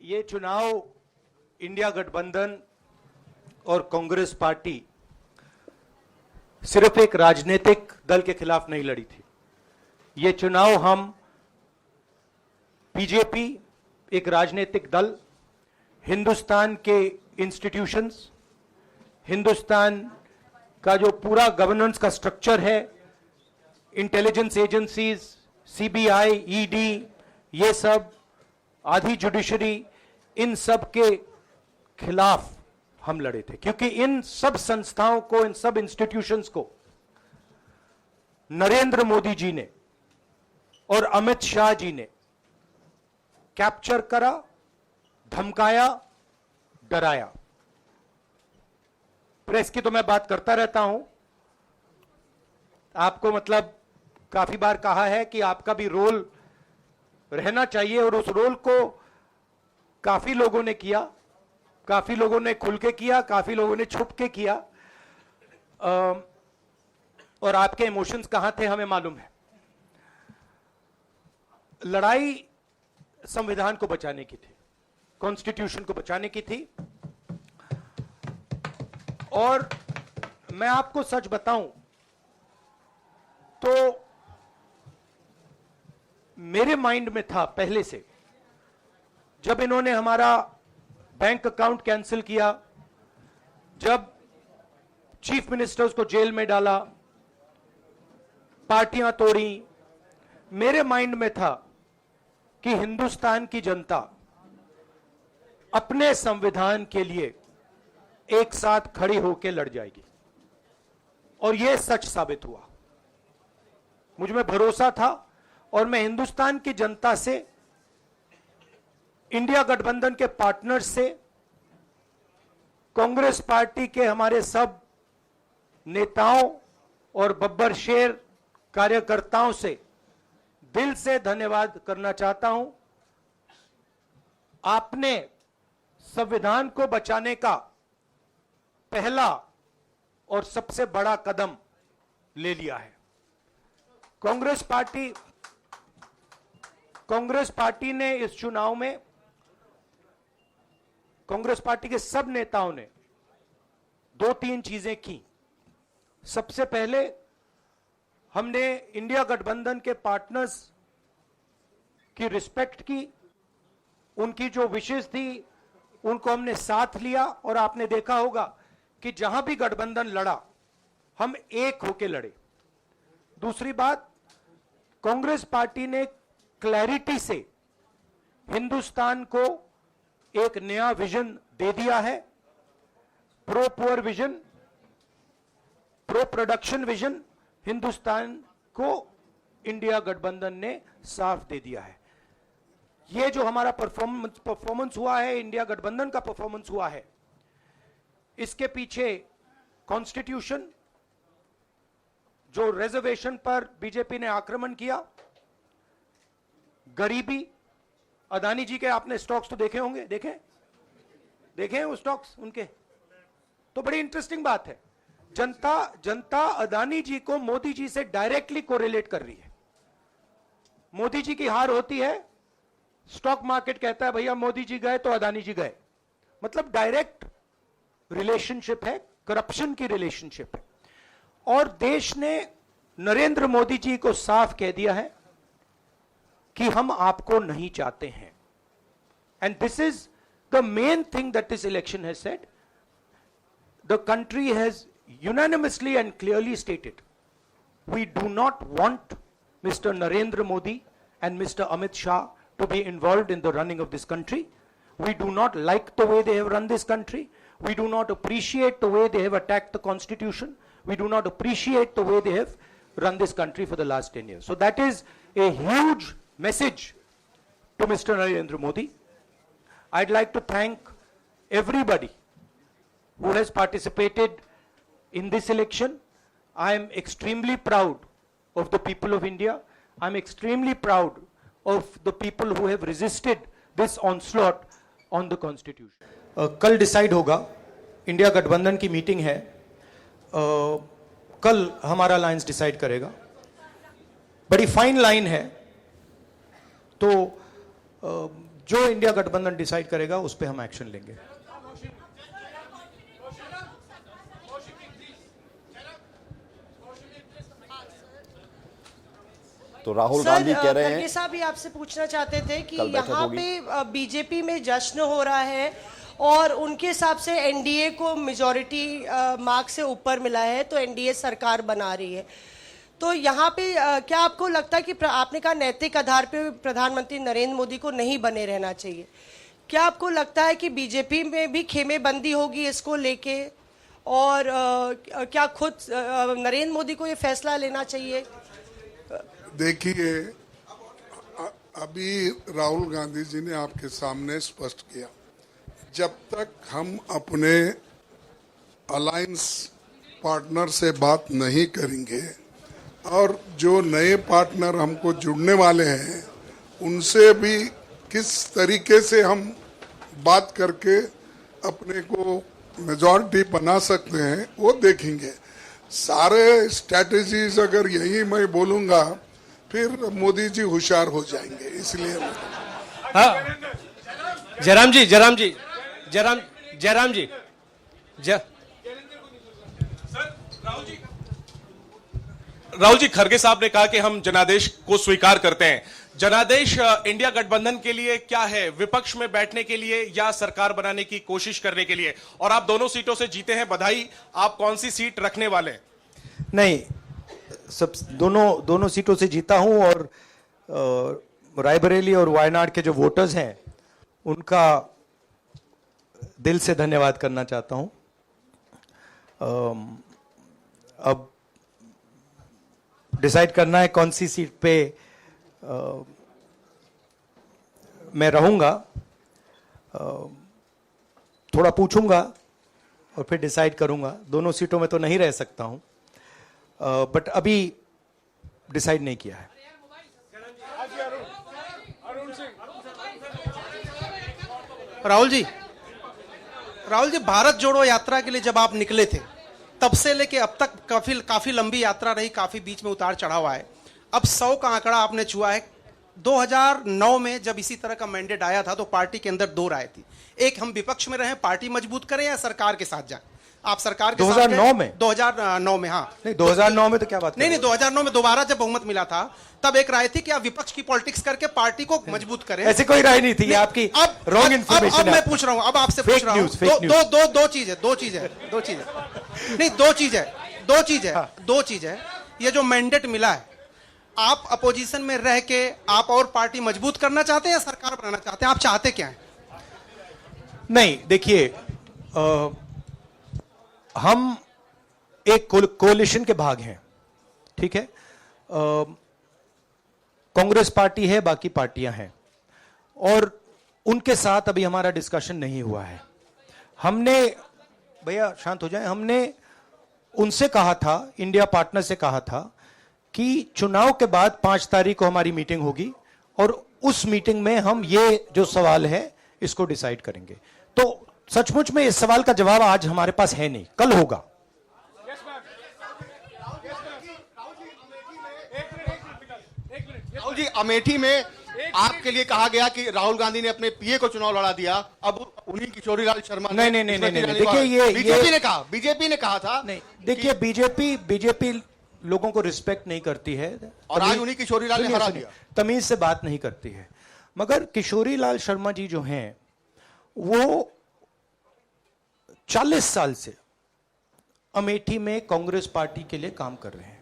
ये चुनाव इंडिया गठबंधन और कांग्रेस पार्टी सिर्फ एक राजनीतिक दल के खिलाफ नहीं लड़ी थी। ये चुनाव हम बीजेपी एक राजनीतिक दल, हिंदुस्तान के इंस्टीट्यूशंस, हिंदुस्तान का जो पूरा गवर्नेंस का स्ट्रक्चर है, इंटेलिजेंस एजेंसीज, सीबीआई, ईडी, ये सब, आधी जुडिशरी, इन सब के खिलाफ हम लड़े थे, क्योंकि इन सब संस्थाओं को, इन सब इंस्टीट्यूशंस को नरेंद्र मोदी जी ने और अमित शाह जी ने कैप्चर करा, धमकाया, डराया। प्रेस की तो मैं बात करता रहता हूं, आपको मतलब काफी बार कहा है कि आपका भी रोल रहना चाहिए, और उस रोल को काफी लोगों ने किया, काफी लोगों ने खुल के किया, काफी लोगों ने छुप के किया, और आपके इमोशंस कहां थे हमें मालूम है। लड़ाई संविधान को बचाने की थी, कॉन्स्टिट्यूशन को बचाने की थी। और मैं आपको सच बताऊं तो मेरे माइंड में था पहले से, जब इन्होंने हमारा बैंक अकाउंट कैंसिल किया, जब चीफ मिनिस्टर्स को जेल में डाला, पार्टियां तोड़ी, मेरे माइंड में था कि हिंदुस्तान की जनता अपने संविधान के लिए एक साथ खड़ी होकर लड़ जाएगी, और यह सच साबित हुआ। मुझ में भरोसा था, और मैं हिंदुस्तान की जनता से, इंडिया गठबंधन के पार्टनर्स से, कांग्रेस पार्टी के हमारे सब नेताओं और बब्बर शेर कार्यकर्ताओं से दिल से धन्यवाद करना चाहता हूं। आपने संविधान को बचाने का पहला और सबसे बड़ा कदम ले लिया है। कांग्रेस पार्टी ने इस चुनाव में, कांग्रेस पार्टी के सब नेताओं ने 2-3 चीजें की। सबसे पहले हमने इंडिया गठबंधन के पार्टनर्स की रिस्पेक्ट की, उनकी जो विशेष थी उनको हमने साथ लिया, और आपने देखा होगा कि जहां भी गठबंधन लड़ा हम एक होकर लड़े। दूसरी बात, कांग्रेस पार्टी ने क्लैरिटी से हिंदुस्तान को एक नया विजन दे दिया है, pro poor vision, pro production vision Hindustan को इंडिया गठबंधन ने साफ दे दिया है। यह जो हमारा परफॉर्मेंस हुआ है, इंडिया गठबंधन का परफॉर्मेंस हुआ है, इसके पीछे कॉन्स्टिट्यूशन, जो रिजर्वेशन पर बीजेपी ने आक्रमण किया, गरीबी, अदानी जी के आपने स्टॉक्स तो देखे होंगे, देखे हैं वो स्टॉक्स उनके, तो बड़ी इंटरेस्टिंग बात है। जनता अदानी जी को मोदी जी से डायरेक्टली कोरिलेट कर रही है। मोदी जी की हार होती है, स्टॉक मार्केट कहता है भैया मोदी जी गए तो अदानी जी गए, मतलब डायरेक्ट रिलेशनशिप है, करप्शन की रिलेशनशिप है। और देश ने नरेंद्र मोदी जी को साफ कह दिया है कि हम आपको नहीं चाहते हैं। And this is the main thing that this election has said. The country has unanimously and clearly stated, we do not want Mr. Narendra Modi and Mr. Amit Shah to be involved in the running of this country. We do not like the way they have run this country. We do not appreciate the way they have attacked the constitution. We do not appreciate the way they have run this country for the last 10 years. So that is a huge message to Mr. Narendra Modi. I'd like to thank everybody who has participated in this election. I am extremely proud of the people of India. I am extremely proud of the people who have resisted this onslaught on the constitution. कल decide होगा, India गठबंधन की meeting है, कल हमारा alliance decide करेगा। बड़ी fine line है, तो जो इंडिया गठबंधन डिसाइड करेगा उस पर हम एक्शन लेंगे। तो राहुल गांधी कह रहे हैं, खड़गे साहब भी आपसे पूछना चाहते थे कि यहाँ पे बीजेपी में जश्न हो रहा है और उनके हिसाब से एनडीए को मेजॉरिटी मार्क्स से ऊपर मिला है, तो एनडीए सरकार बना रही है। तो यहाँ पे क्या आपको लगता है कि आपने कहा नैतिक आधार पे प्रधानमंत्री नरेंद्र मोदी को नहीं बने रहना चाहिए, क्या आपको लगता है कि बीजेपी में भी खेमेबंदी होगी इसको लेके, और क्या खुद नरेंद्र मोदी को ये फैसला लेना चाहिए? देखिए, अभी राहुल गांधी जी ने आपके सामने स्पष्ट किया, जब तक हम अपने अलायंस पार्टनर से बात नहीं करेंगे और जो नए पार्टनर हमको जुड़ने वाले हैं उनसे भी किस तरीके से हम बात करके अपने को मेजॉरिटी बना सकते हैं वो देखेंगे। सारे स्ट्रैटेजीज अगर यही मैं बोलूंगा फिर मोदी जी होशियार हो जाएंगे, इसलिए हाँ जयराम जी राहुल जी, खड़गे साहब ने कहा कि हम जनादेश को स्वीकार करते हैं। जनादेश इंडिया गठबंधन के लिए क्या है? विपक्ष में बैठने के लिए या सरकार बनाने की कोशिश करने के लिए? और आप दोनों सीटों से जीते हैं, बधाई। आप कौन सी सीट रखने वाले हैं? नहीं, सब दोनों सीटों से जीता हूं और रायबरेली और वायनाड के जो वोटर्स हैं उनका दिल से धन्यवाद करना चाहता हूं। अब डिसाइड करना है कौन सी सीट पे मैं रहूंगा, थोड़ा पूछूंगा और फिर डिसाइड करूंगा। दोनों सीटों में तो नहीं रह सकता हूं, बट अभी डिसाइड नहीं किया है। राहुल जी, भारत जोड़ो यात्रा के लिए जब आप निकले थे तब से लेके अब तक काफी लंबी यात्रा रही, काफी बीच में उतार चढ़ाव आए। अब 100 का आंकड़ा आपने छुआ है। 2009 में जब इसी तरह का मैंडेट आया था तो पार्टी के अंदर दो राय थी, एक हम विपक्ष में रहें, पार्टी मजबूत करें, या सरकार के साथ जाएं। आप सरकार के 2009 में 2009 में हाँ नहीं, 2009 में तो क्या बात नहीं 2009 में दोबारा जब बहुमत मिला था तब एक राय थी कि आप विपक्ष की पॉलिटिक्स करके पार्टी को मजबूत करें। ऐसी कोई राय नहीं थी, आपकी रॉन्ग इन्फॉर्मेशन। अब मैं पूछ रहा हूं, अब आपसे पूछ रहा हूं, दो चीज है। ये जो मैंडेट मिला है, आप अपोजिशन में रह के आप और पार्टी मजबूत करना चाहते हैं या सरकार बनाना चाहते हैं? आप चाहते क्या है? नहीं, देखिए, हम एक कोलिशन के भाग हैं, ठीक है। कांग्रेस पार्टी है, बाकी पार्टियां हैं, और उनके साथ अभी हमारा डिस्कशन नहीं हुआ है। हमने, भैया शांत हो जाए, हमने उनसे कहा था, इंडिया पार्टनर से कहा था कि चुनाव के बाद 5 तारीख को हमारी मीटिंग होगी और उस मीटिंग में हम ये जो सवाल है इसको डिसाइड करेंगे। तो सचमुच में इस सवाल का जवाब आज हमारे पास है नहीं, कल होगा। राहुल जी, अमेठी में आपके लिए कहा गया कि राहुल गांधी ने अपने पीए को चुनाव लड़ा दिया, अब उन्हीं किशोरीलाल शर्मा ने। नहीं, देखिए, ये बीजेपी ने कहा था। नहीं, देखिए, बीजेपी लोगों को रिस्पेक्ट नहीं करती है और आज उन्हीं किशोरीलाल ने हरा दिया, तमीज से बात नहीं करती है। मगर किशोरीलाल शर्मा जी जो हैं वो 40 साल से अमेठी में कांग्रेस पार्टी के लिए काम कर रहे हैं।